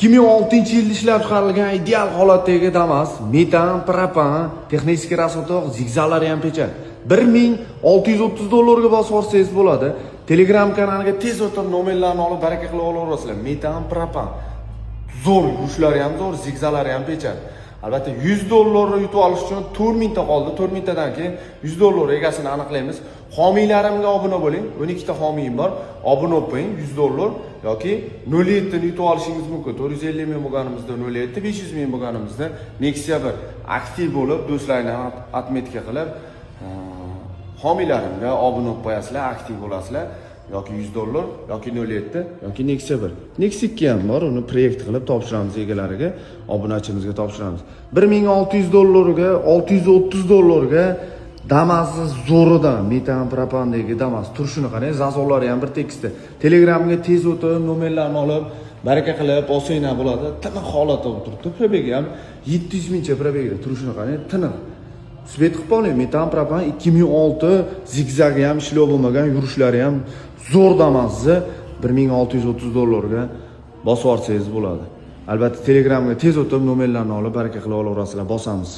2006-yilda ishlab chiqarilgan ideal holatdagi Damas, metan, propan, texnik rasotog, zigzaglari ham pechat. $1630 ga bosib olsangiz bo'ladi. Telegram kanaliga tez o'tib nomerlarni olib baraka qilib olaverasizlar. Metan, propan. Zo'r, yushlari ham zo'r, zigzaglari ham pechat. Albatta $100 yutib olish uchun 4000 ta qoldi. 4000 tadan keyin $100 egasini aniqlaymiz. Homiylarimga obuna bo'ling. 12 ta homiyim bor. Obuna bo'lib $100 yoki 07 ni yutib olishingiz mumkin. 450 ming bo'lganimizda 07, 500 ming bo'lganimizda Nexia 1 aktiv bo'lib, do'stlarni atmetka qilib, homiylarimga obuna bo'lib qo'yasizlar, aktiv bo'lasizlar. Yoki $100 yoki 07 yoki Nexia 1. Nexia 2 ham bor, uni proyekt qilib topshiramiz egalariga, obunachimizga topshiramiz. $1600 ga, $630 ga Damas'ni zo'ridan metan propandagi Damas turishini qarang, zazolari ham bir tekisda. Telegramga tez o'tib, nomerlarni olib, baraka qilib olsanglar bo'ladi. Tiniq holatda o'tiribdi. Probegi ham 700 mingcha probegda turishini qarang, tiniq. Svet qilib oling, metan propan 2006 zigzagi ham ishlov bo'lmagan, yurishlari ham zo'r Damas'ni $1630 ga bosib olsangiz bo'ladi. Albatta Telegramga tez o'tib nomerlarni olib baraka qilib olaverasizlar, bosamiz.